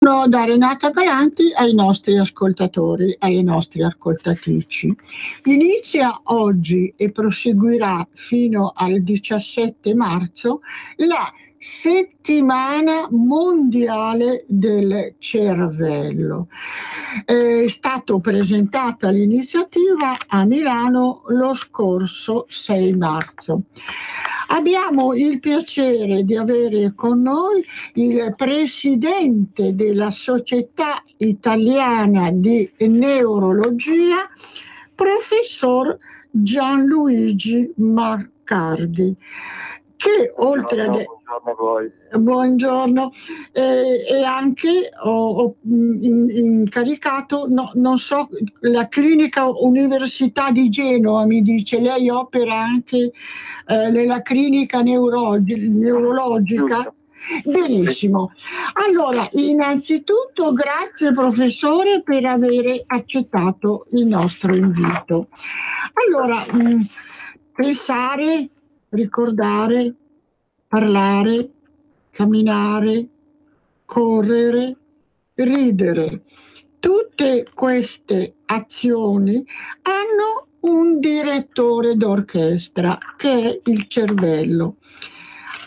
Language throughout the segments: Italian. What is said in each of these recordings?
Da Renata Galanti ai nostri ascoltatori, alle nostre ascoltatrici. Inizia oggi e proseguirà fino al 17 marzo la settimana mondiale del cervello. È stata presentata l'iniziativa a Milano lo scorso 6 marzo. Abbiamo il piacere di avere con noi il presidente della Società Italiana di Neurologia, professor Gianluigi Marcardi, che oltre a... Buongiorno a voi. Buongiorno, e anche ho incaricato, non so, la clinica Università di Genova, mi dice, lei opera anche nella clinica neurologica. Benissimo. Allora, innanzitutto grazie professore per aver accettato il nostro invito. Allora, pensare, ricordare, parlare, camminare, correre, ridere. Tutte queste azioni hanno un direttore d'orchestra che è il cervello,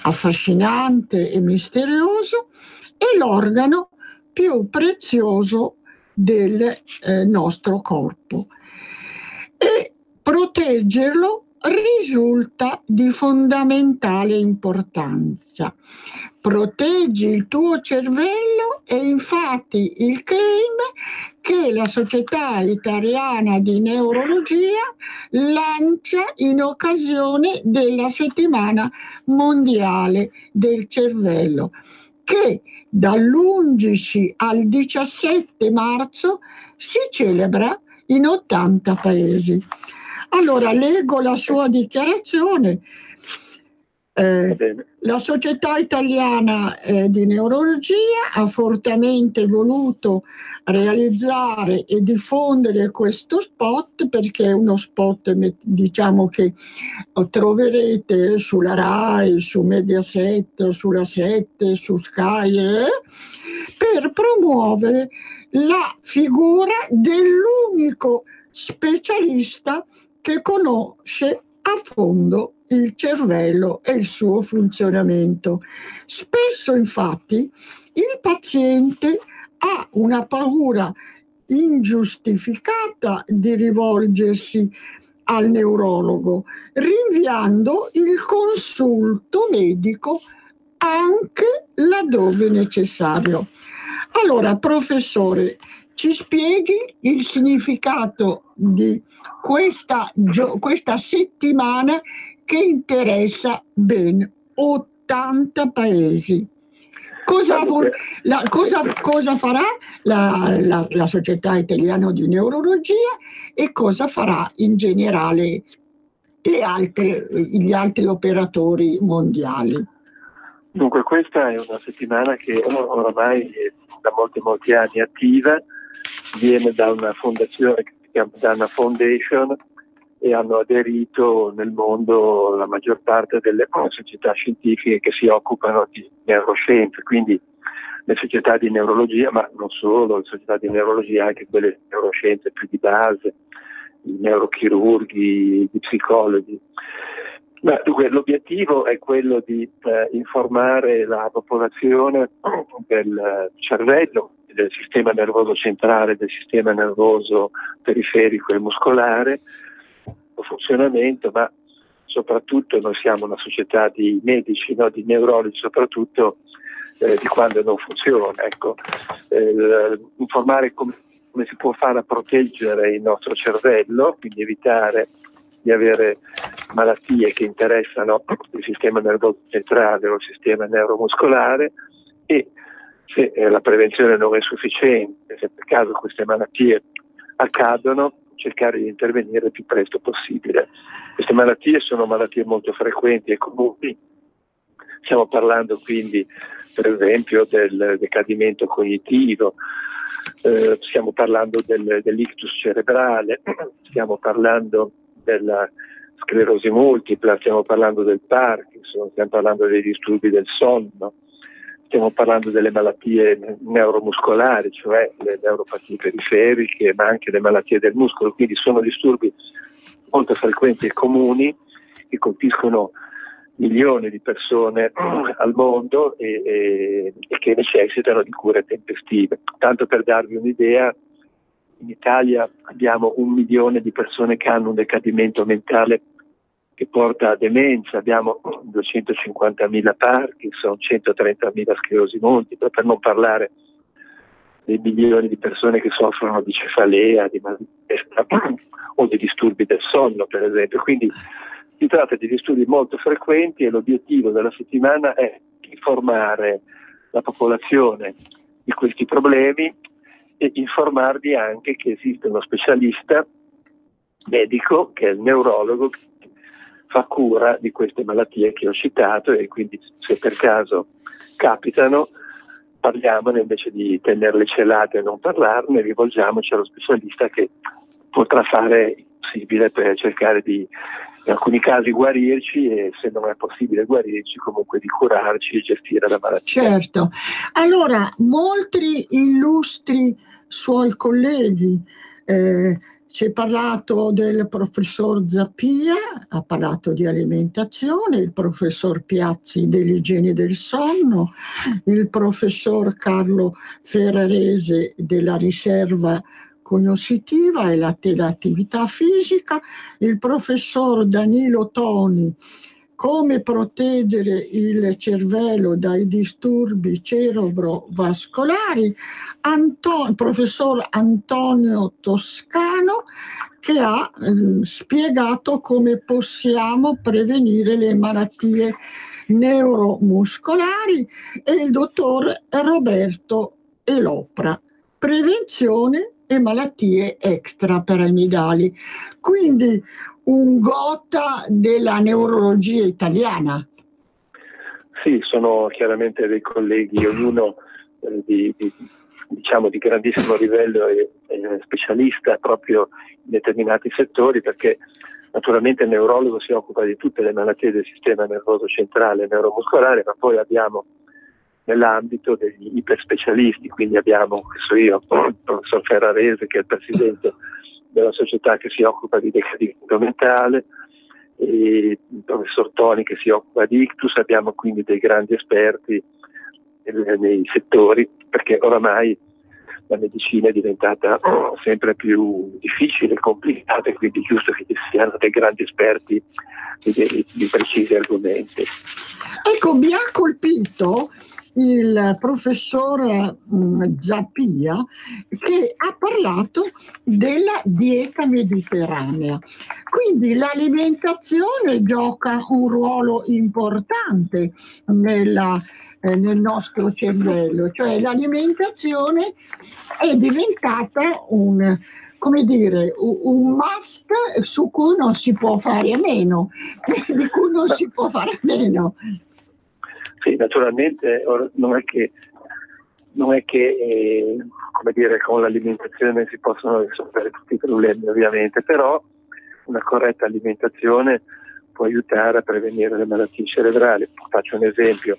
affascinante e misterioso, è l'organo più prezioso del nostro corpo. E proteggerlo risulta di fondamentale importanza. Proteggi il tuo cervello e infatti il claim che la Società Italiana di Neurologia lancia in occasione della Settimana Mondiale del Cervello, che dall'11 al 17 marzo si celebra in 80 paesi. Allora, leggo la sua dichiarazione. La Società Italiana di Neurologia ha fortemente voluto realizzare e diffondere questo spot, perché è uno spot, diciamo, che troverete sulla Rai, su Mediaset, sulla 7, su Sky, per promuovere la figura dell'unico specialista che conosce a fondo il cervello e il suo funzionamento. Spesso, infatti, il paziente ha una paura ingiustificata di rivolgersi al neurologo, rinviando il consulto medico anche laddove necessario. Allora, professore, ci spieghi il significato di questa settimana che interessa ben 80 paesi. Cosa farà la Società Italiana di Neurologia e cosa farà in generale gli altri operatori mondiali? Dunque, questa è una settimana che oramai è da molti anni attiva, viene da una fondazione che si chiama Dana Foundation e hanno aderito nel mondo la maggior parte delle società scientifiche che si occupano di neuroscienze, quindi le società di neurologia, ma non solo, le società di neurologia, anche quelle di neuroscienze più di base, i neurochirurghi, gli psicologi. Ma dunque, l'obiettivo è quello di informare la popolazione del cervello, del sistema nervoso centrale, del sistema nervoso periferico e muscolare, il funzionamento, ma soprattutto noi siamo una società di medici, no? Di neurologi, soprattutto di quando non funziona. Ecco, informare come si può fare a proteggere il nostro cervello, quindi evitare di avere malattie che interessano il sistema nervoso centrale o il sistema neuromuscolare, e se la prevenzione non è sufficiente, se per caso queste malattie accadono, cercare di intervenire il più presto possibile. Queste malattie sono malattie molto frequenti e comuni. Stiamo parlando quindi, per esempio, del decadimento cognitivo, stiamo parlando dell'ictus cerebrale, stiamo parlando della sclerosi multipla, stiamo parlando del Parkinson, stiamo parlando dei disturbi del sonno, stiamo parlando delle malattie neuromuscolari, cioè le neuropatie periferiche, ma anche le malattie del muscolo, quindi sono disturbi molto frequenti e comuni che colpiscono milioni di persone al mondo e che necessitano di cure tempestive. Tanto per darvi un'idea, in Italia abbiamo 1 milione di persone che hanno un decadimento mentale che porta a demenza, abbiamo 250.000 Parkinson, 130.000 sclerosi multiple, per non parlare dei milioni di persone che soffrono di cefalea, di mal di testa o di disturbi del sonno, per esempio. Quindi si tratta di disturbi molto frequenti e l'obiettivo della settimana è informare la popolazione di questi problemi e informarvi anche che esiste uno specialista medico, che è il neurologo, che fa cura di queste malattie che ho citato, e quindi se per caso capitano parliamone invece di tenerle celate e non parlarne, rivolgiamoci allo specialista che potrà fare il possibile per cercare di, in alcuni casi, guarirci, e se non è possibile guarirci, comunque di curarci e gestire la malattia. Certo. Allora, molti illustri suoi colleghi, ci è parlato del professor Zappia, ha parlato di alimentazione, il professor Piazzi dell'igiene del sonno, il professor Carlo Ferrarese della riserva cognitiva e dell'attività fisica, il professor Danilo Toni, come proteggere il cervello dai disturbi cerebrovascolari, il professor Antonio Toscano, che ha spiegato come possiamo prevenire le malattie neuromuscolari, e il dottor Roberto Elopra, prevenzione e malattie extrapiramidali. Quindi un gotha della neurologia italiana. Sì, sono chiaramente dei colleghi, ognuno di grandissimo livello e specialista proprio in determinati settori, perché naturalmente il neurologo si occupa di tutte le malattie del sistema nervoso centrale e neuromuscolare, ma poi abbiamo nell'ambito degli iperspecialisti, quindi abbiamo, il professor Ferrarese, che è il presidente della società che si occupa di decadimento mentale, e il professor Toni che si occupa di ictus. Abbiamo quindi dei grandi esperti nei settori, perché oramai la medicina è diventata sempre più difficile e complicata, e quindi è giusto che ci siano dei grandi esperti di precisi argomenti. Ecco, mi ha colpito il professor Zappia, che ha parlato della dieta mediterranea. Quindi l'alimentazione gioca un ruolo importante nel nostro cervello, cioè l'alimentazione è diventata un must su cui non si può fare a meno, di cui non si può fare a meno. Sì, naturalmente non è che con l'alimentazione si possono risolvere tutti i problemi, ovviamente, però una corretta alimentazione può aiutare a prevenire le malattie cerebrali. Faccio un esempio: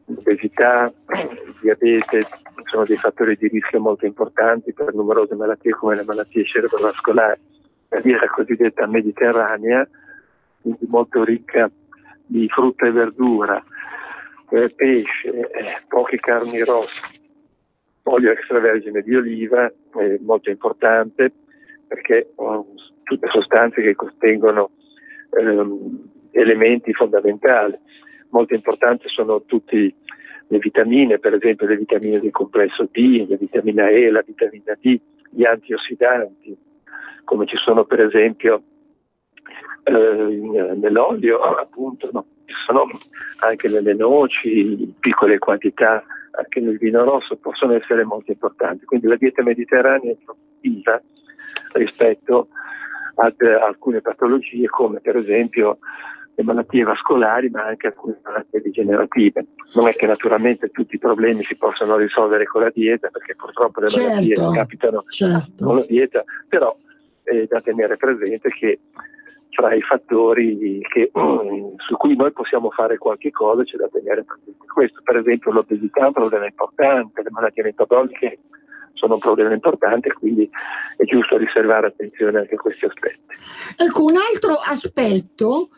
l'obesità, il diabete sono dei fattori di rischio molto importanti per numerose malattie come le malattie cerebrovascolari. La dieta cosiddetta mediterranea, quindi molto ricca di frutta e verdura, pesce, poche carni rosse, olio extravergine di oliva, è molto importante, perché tutte sostanze che contengono elementi fondamentali. Molto importanti sono tutte le vitamine, per esempio le vitamine del complesso B, la vitamina E, la vitamina D, gli antiossidanti, come ci sono per esempio nell'olio, appunto, no? Ci sono anche nelle noci, piccole quantità, anche nel vino rosso, possono essere molto importanti. Quindi la dieta mediterranea è protettiva rispetto ad alcune patologie, come per esempio le malattie vascolari, ma anche alcune malattie degenerative. Non è che naturalmente tutti i problemi si possono risolvere con la dieta, perché purtroppo le malattie capitano con la dieta, però è da tenere presente che fra i fattori su cui noi possiamo fare qualche cosa. C'è da tenere presente questo. Per esempio l'obesità è un problema importante, le malattie metaboliche sono un problema importante, quindi è giusto riservare attenzione anche a questi aspetti. Ecco, un altro aspetto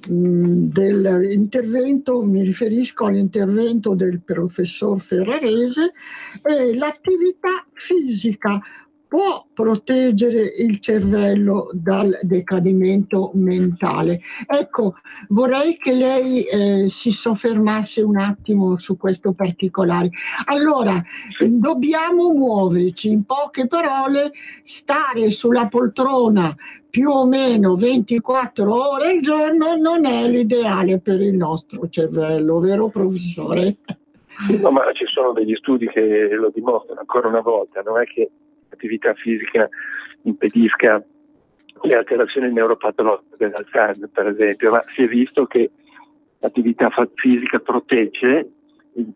dell'intervento, mi riferisco all'intervento del professor Ferrarese, è l'attività fisica. Può proteggere il cervello dal decadimento mentale. Ecco, vorrei che lei si soffermasse un attimo su questo particolare. Allora, dobbiamo muoverci, in poche parole, stare sulla poltrona più o meno 24 ore al giorno non è l'ideale per il nostro cervello, vero professore? No, ma ci sono degli studi che lo dimostrano ancora una volta, non è che l'attività fisica impedisca le alterazioni neuropatologiche dell'Alzheimer, per esempio, ma si è visto che l'attività fisica protegge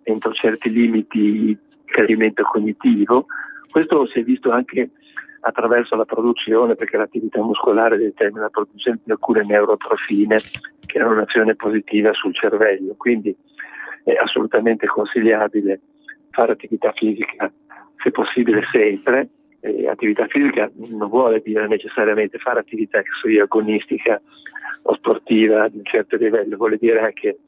entro certi limiti il decadimento cognitivo. Questo si è visto anche attraverso la produzione, perché l'attività muscolare determina la produzione di alcune neurotrofine che hanno un'azione positiva sul cervello, quindi è assolutamente consigliabile fare attività fisica, se possibile sempre. Attività fisica non vuole dire necessariamente fare attività che sia agonistica o sportiva di un certo livello, vuole dire anche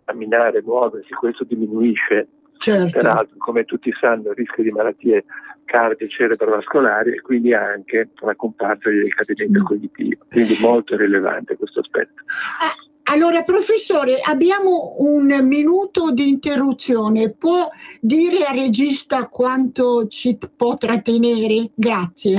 camminare, muoversi. Questo diminuisce, peraltro, come tutti sanno, il rischio di malattie cardio-cerebrovascolari e quindi anche la comparsa di decadimento cognitivo, quindi molto rilevante questo aspetto. Allora, professore, abbiamo un minuto di interruzione. Può dire al regista quanto ci può trattenere? Grazie.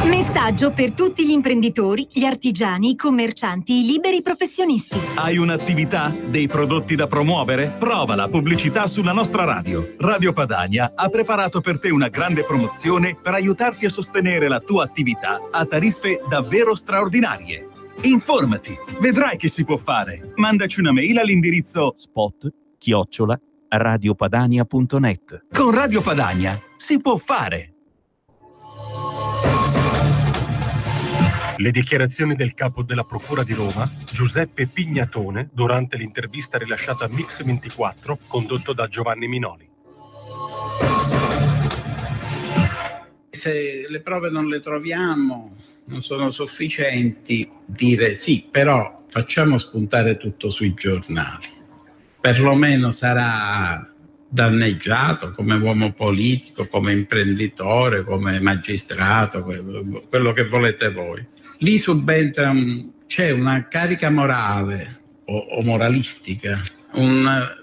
Messaggio per tutti gli imprenditori, gli artigiani, i commercianti, i liberi professionisti. Hai un'attività? Dei prodotti da promuovere? Prova la pubblicità sulla nostra radio. Radio Padania ha preparato per te una grande promozione per aiutarti a sostenere la tua attività a tariffe davvero straordinarie. Informati, vedrai che si può fare. Mandaci una mail all'indirizzo spot@radiopadania.net. Con Radio Padania si può fare. Le dichiarazioni del capo della Procura di Roma, Giuseppe Pignatone, durante l'intervista rilasciata a Mix24, condotto da Giovanni Minoli. Se le prove non le troviamo, non sono sufficienti, dire sì, però facciamo spuntare tutto sui giornali. Perlomeno sarà danneggiato come uomo politico, come imprenditore, come magistrato, quello che volete voi. Lì subentra, c'è una carica morale o moralistica,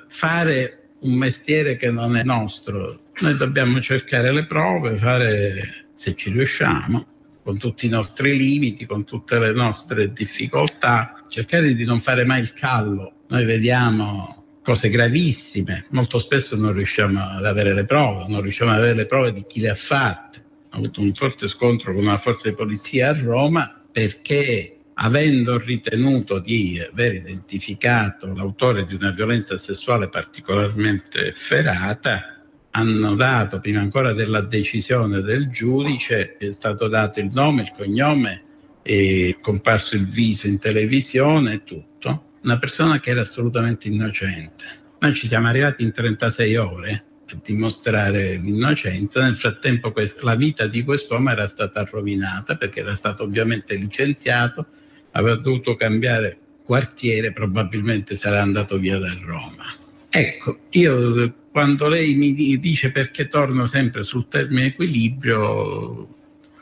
fare un mestiere che non è nostro. Noi dobbiamo cercare le prove, fare, se ci riusciamo, con tutti i nostri limiti, con tutte le nostre difficoltà, cercare di non fare mai il callo. Noi vediamo cose gravissime, molto spesso non riusciamo ad avere le prove, non riusciamo ad avere le prove di chi le ha fatte. Ho avuto un forte scontro con una forza di polizia a Roma perché, avendo ritenuto di aver identificato l'autore di una violenza sessuale particolarmente efferata, hanno dato, prima ancora della decisione del giudice, è stato dato il nome, il cognome, è comparso il viso in televisione e tutto. Una persona che era assolutamente innocente. Noi ci siamo arrivati in 36 ore a dimostrare l'innocenza. Nel frattempo la vita di quest'uomo era stata rovinata perché era stato ovviamente licenziato, aveva dovuto cambiare quartiere, probabilmente sarà andato via da Roma. Ecco, io quando lei mi dice perché torno sempre sul termine equilibrio,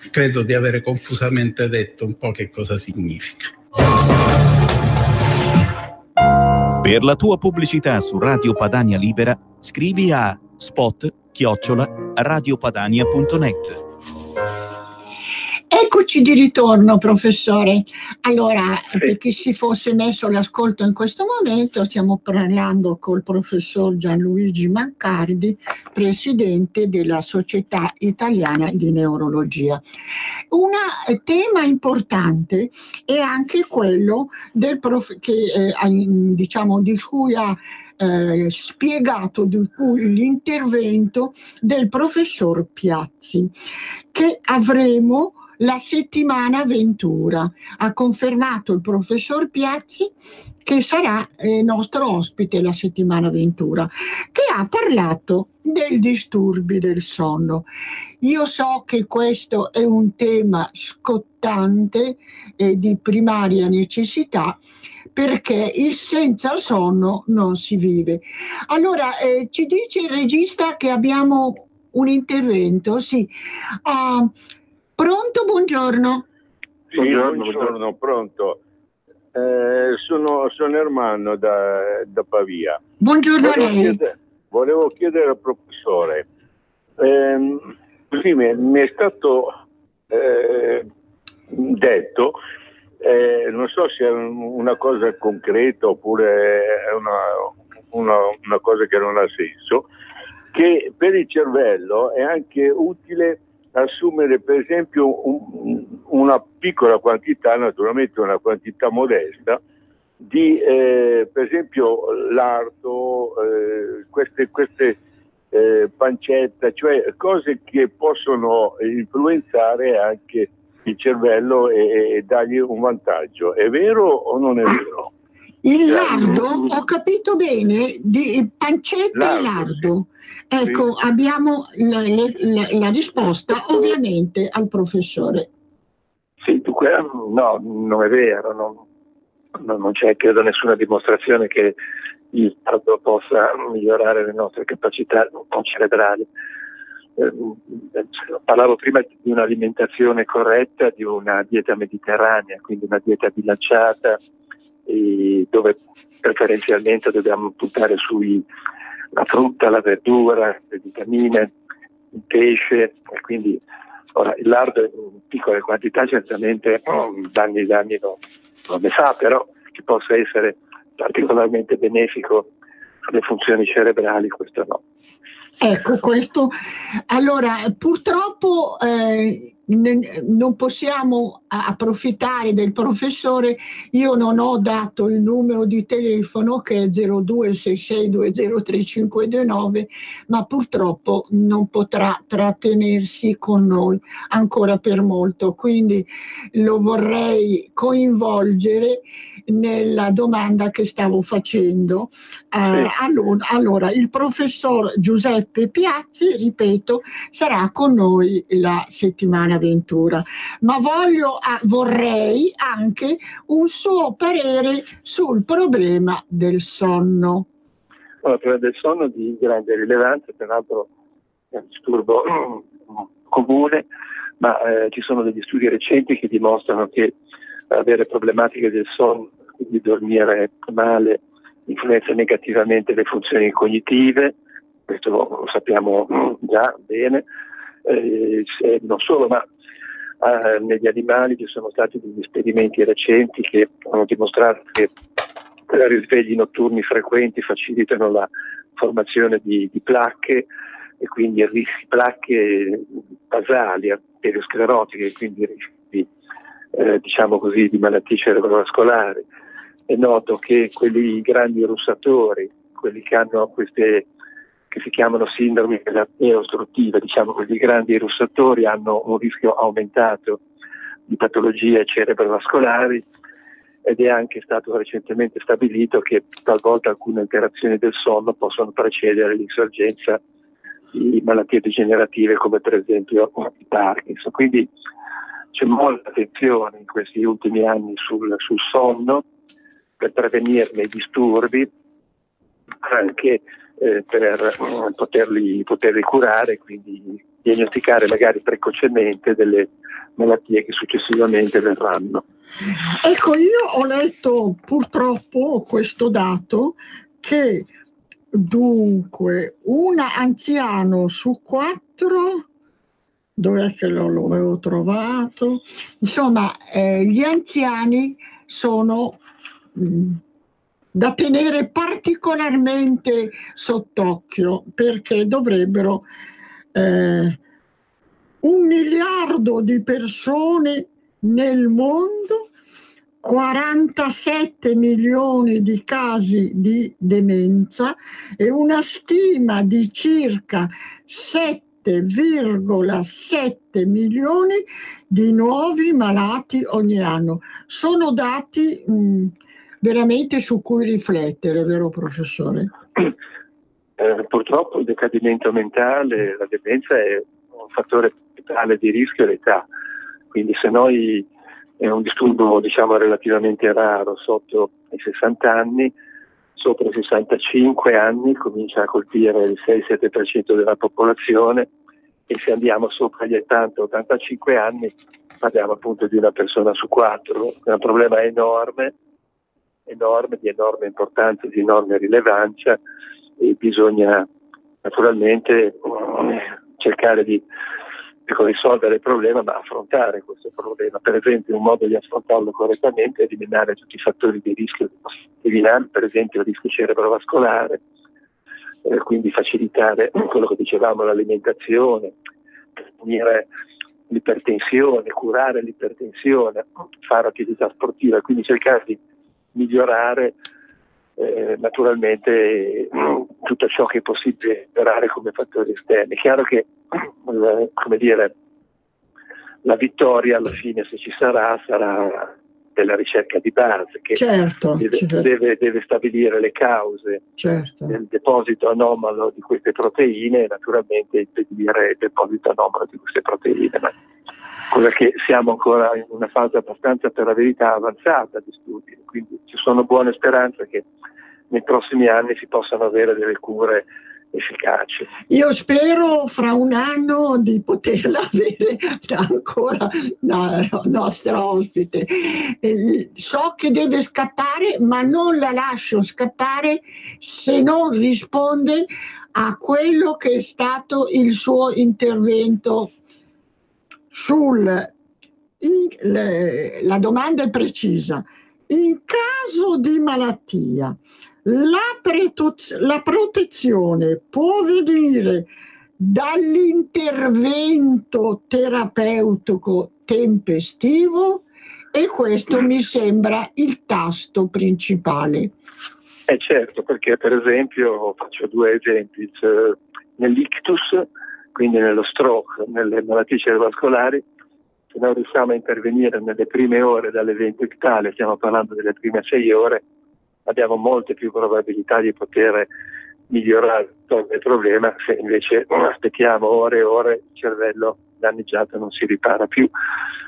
credo di avere confusamente detto un po' che cosa significa. Per la tua pubblicità su Radio Padania Libera, scrivi a spot@radiopadania.net. Eccoci di ritorno, professore. Allora, per chi si fosse messo all'ascolto in questo momento, stiamo parlando col professor Gianluigi Mancardi, presidente della Società Italiana di Neurologia. Un tema importante è anche quello di cui ha spiegato l'intervento del professor Piazzi, che avremo la settimana Ventura. Ha confermato il professor Piazzi che sarà nostro ospite la settimana Ventura, che ha parlato dei disturbi del sonno. Io so che questo è un tema scottante e di primaria necessità, perché senza il sonno non si vive. Allora, ci dice il regista che abbiamo un intervento, sì. Pronto, buongiorno. Sì, buongiorno, pronto. Sono Ermanno da Pavia. Buongiorno a lei. Volevo chiedere al professore, così mi è stato detto, non so se è una cosa concreta oppure è una cosa che non ha senso, che per il cervello è anche utile assumere per esempio una piccola quantità, naturalmente una quantità modesta, di per esempio lardo, queste pancetta, cioè cose che possono influenzare anche il cervello e dargli un vantaggio. È vero o non è vero? Il lardo, ho capito bene, di pancetta e lardo. Sì. Ecco, sì. Abbiamo la risposta ovviamente al professore. Sì, dunque, no, non è vero, non c'è credo nessuna dimostrazione che il lardo possa migliorare le nostre capacità cerebrali. Parlavo prima di un'alimentazione corretta, di una dieta mediterranea, quindi una dieta bilanciata, dove preferenzialmente dobbiamo puntare la frutta, la verdura, le vitamine, il pesce, e quindi ora il lardo in piccole quantità certamente danni non ne fa, però che possa essere particolarmente benefico sulle funzioni cerebrali, questo no. Ecco, questo. Allora, purtroppo non possiamo approfittare del professore. Io non ho dato il numero di telefono che è 0266203529, ma purtroppo non potrà trattenersi con noi ancora per molto, quindi lo vorrei coinvolgere nella domanda che stavo facendo. Allora, il professor Giuseppe Piazzi, ripeto, sarà con noi la settimana Ventura, ma vorrei anche un suo parere sul problema del sonno. Il problema del sonno è di grande rilevanza, peraltro è un disturbo comune, ma ci sono degli studi recenti che dimostrano che avere problematiche del sonno, quindi dormire male, influenza negativamente le funzioni cognitive, questo lo sappiamo già bene, non solo, ma negli animali ci sono stati degli esperimenti recenti che hanno dimostrato che risvegli notturni frequenti facilitano la formazione di placche, e quindi placche basali, arteriosclerotiche, quindi rischi diciamo così, di malattie cerebrovascolari. È noto che quelli grandi russatori, quelli che hanno queste che si chiamano sindromi dell'apnea ostruttiva, diciamo che i grandi russatori hanno un rischio aumentato di patologie cerebrovascolari, ed è anche stato recentemente stabilito che talvolta alcune alterazioni del sonno possono precedere l'insorgenza di malattie degenerative come per esempio il Parkinson. Quindi c'è molta attenzione in questi ultimi anni sul sonno per prevenirne i disturbi, anche per poterli curare, quindi diagnosticare magari precocemente delle malattie che successivamente verranno. Ecco, io ho letto purtroppo questo dato che dunque un anziano su 4, dov'è che lo avevo trovato? Insomma, gli anziani sono da tenere particolarmente sott'occhio, perché dovrebbero 1 miliardo di persone nel mondo, 47 milioni di casi di demenza e una stima di circa 7 7,7 milioni di nuovi malati ogni anno. Sono dati veramente su cui riflettere, vero professore? Purtroppo il decadimento mentale, la demenza è un fattore vitale di rischio e l'età, quindi se noi è un disturbo relativamente raro sotto i 60 anni, sopra i 65 anni comincia a colpire il 6-7% della popolazione, e se andiamo sopra gli 80-85 anni parliamo appunto di una persona su 4. È un problema enorme, di enorme importanza, di enorme rilevanza, e bisogna naturalmente cercare di risolvere il problema, ma affrontare questo problema. Per esempio, un modo di affrontarlo correttamente è eliminare tutti i fattori di rischio eliminare, per esempio il rischio cerebrovascolare, quindi facilitare quello che dicevamo, l'alimentazione, prevenire l'ipertensione, curare l'ipertensione, fare attività sportiva, quindi cercare di migliorare naturalmente tutto ciò che è possibile migliorare come fattori esterni. È chiaro che la vittoria alla fine, se ci sarà della ricerca di base, che deve stabilire le cause del deposito anomalo di queste proteine e naturalmente impedire il deposito anomalo di queste proteine. Ma cosa che siamo ancora in una fase abbastanza, per la verità, avanzata di studi, quindi ci sono buone speranze che nei prossimi anni si possano avere delle cure efficaci. Io spero fra un anno di poterla avere ancora la nostra ospite. So che deve scappare, ma non la lascio scappare se non risponde a quello che è stato il suo intervento la domanda è precisa. In caso di malattia, la protezione può venire dall'intervento terapeutico tempestivo, e questo mi sembra il tasto principale. Certo, perché per esempio, faccio 2 esempi, nell'ictus, quindi nello stroke, nelle malattie cerebrovascolari, se noi riusciamo a intervenire nelle prime ore dall'evento ictale, stiamo parlando delle prime 6 ore, abbiamo molte più probabilità di poter migliorare il problema. Se invece aspettiamo ore e ore, il cervello danneggiato non si ripara più.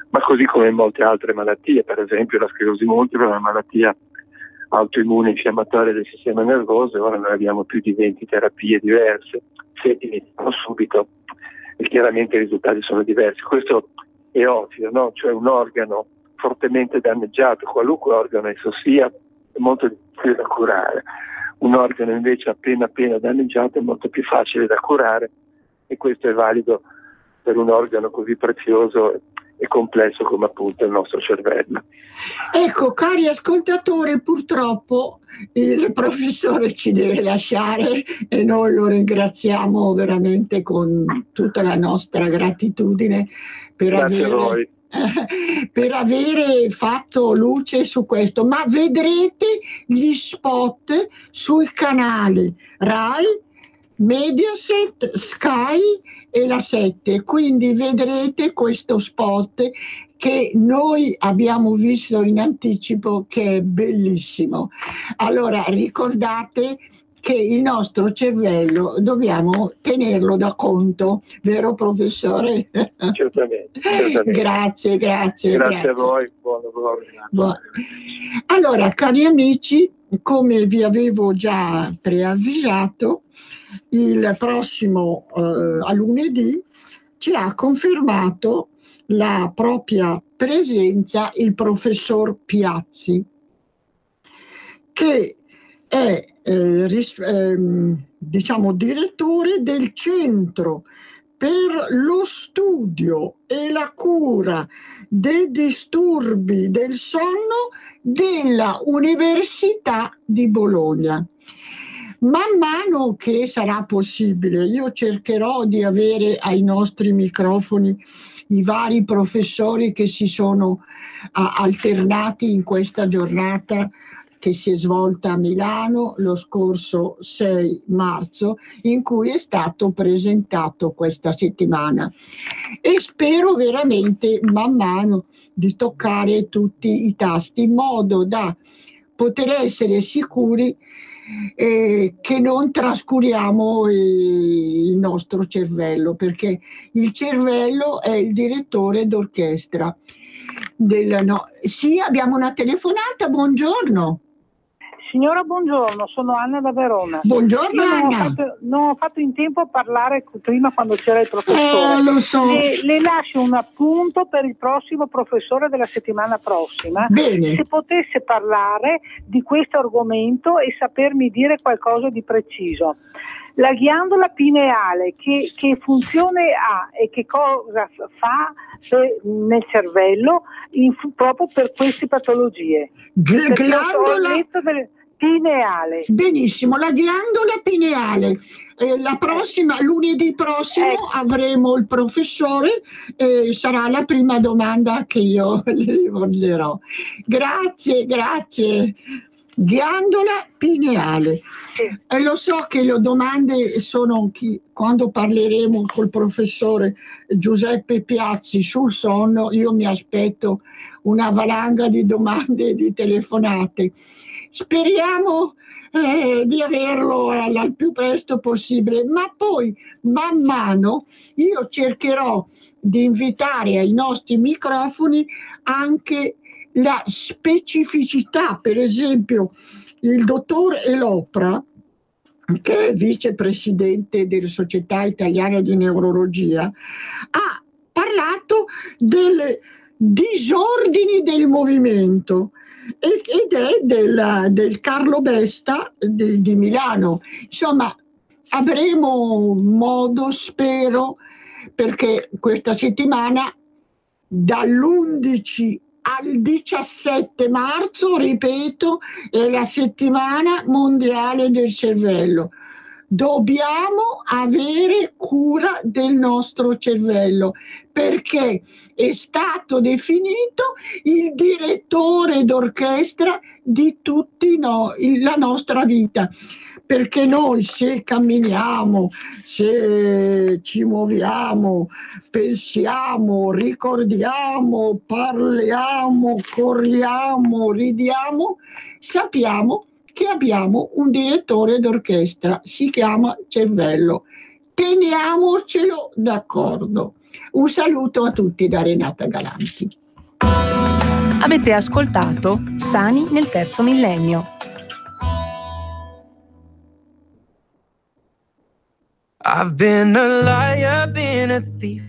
Ma così come in molte altre malattie, per esempio la sclerosi multipla è una malattia autoimmune infiammatoria del sistema nervoso, e ora noi abbiamo più di 20 terapie diverse. Se iniziamo subito, e chiaramente i risultati sono diversi. Questo è ovvio, no? Cioè un organo fortemente danneggiato, qualunque organo esso sia, è molto difficile da curare. Un organo invece appena danneggiato è molto più facile da curare, e questo è valido per un organo così prezioso e complesso come appunto il nostro cervello. Ecco, cari ascoltatori, purtroppo il professore ci deve lasciare, e noi lo ringraziamo veramente con tutta la nostra gratitudine per avere fatto luce su questo. Ma vedrete gli spot sui canali Rai, Mediaset, Sky e la 7, quindi vedrete questo spot che noi abbiamo visto in anticipo, che è bellissimo. Allora ricordate che il nostro cervello dobbiamo tenerlo da conto, vero professore? Certamente. Grazie. Grazie a voi, buon lavoro. Allora, cari amici, come vi avevo già preavvisato, il prossimo a lunedì ci ha confermato la propria presenza il professor Piazzi, che è direttore del Centro per lo studio e la cura dei disturbi del sonno della Università di Bologna. Man mano che sarà possibile, io cercherò di avere ai nostri microfoni i vari professori che si sono alternati in questa giornata che si è svolta a Milano lo scorso 6 marzo, in cui è stato presentato questa settimana, e spero veramente man mano di toccare tutti i tasti in modo da poter essere sicuri che non trascuriamo il nostro cervello, perché il cervello è il direttore d'orchestra. Sì, abbiamo una telefonata, buongiorno. Signora, buongiorno, sono Anna da Verona. Buongiorno Anna. Non ho fatto in tempo a parlare prima quando c'era il professore. Lo so. Le lascio un appunto per il prossimo professore della settimana prossima. Bene. Se potesse parlare di questo argomento e sapermi dire qualcosa di preciso. La ghiandola pineale, che funzione ha e che cosa fa nel cervello proprio per queste patologie? Ghiandola pineale. Benissimo, la ghiandola pineale. Lunedì prossimo avremo il professore e sarà la prima domanda che io le rivolgerò. Grazie. Ghiandola pineale. Sì. Lo so che le domande sono quando parleremo col professore Giuseppe Piazzi sul sonno, io mi aspetto una valanga di domande e di telefonate. Speriamo di averlo al più presto possibile, ma poi man mano io cercherò di invitare ai nostri microfoni anche la specificità. Per esempio il dottor Elopra, che è vicepresidente della Società Italiana di Neurologia, ha parlato dei disordini del movimento ed è del Carlo Besta di Milano. Insomma, avremo modo, spero, perché questa settimana dall'11 al 17 marzo, ripeto, è la settimana mondiale del cervello. Dobbiamo avere cura del nostro cervello, perché è stato definito il direttore d'orchestra di tutti la nostra vita. Perché noi, se camminiamo, se ci muoviamo, pensiamo, ricordiamo, parliamo, corriamo, ridiamo, sappiamo che abbiamo un direttore d'orchestra, si chiama cervello. Teniamocelo d'accordo. Un saluto a tutti da Renata Galanti. Avete ascoltato Sani nel terzo millennio. I've been a liar, been a thief.